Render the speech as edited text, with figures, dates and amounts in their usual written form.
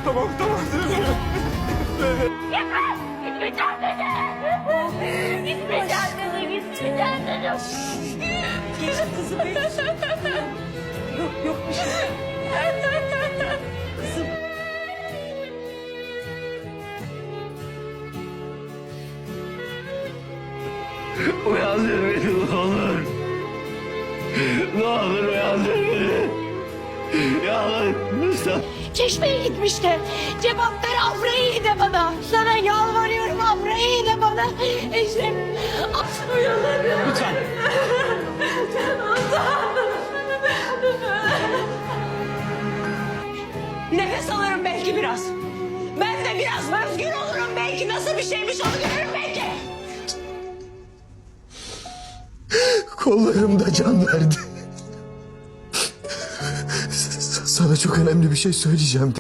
Tamam. Gitmeyeceğim dedi. Gitmeyeceğim dedi. Geçin kızım benim. Yok bir şey. Kızım. Uyandır beni ne olur. Ne olur uyandır beni. Yalvarırım. Çeşmeye gitmişti. Cevap ver Afra'yı de bana. Sana yalvarıyorum Afra'yı de bana. İşte uyanırım. Lütfen. Nefes alırım belki biraz. Ben de biraz özgür olurum belki. Nasıl bir şeymiş onu görürüm belki. Kollarımda can verdi. Sana çok önemli bir şey söyleyeceğim.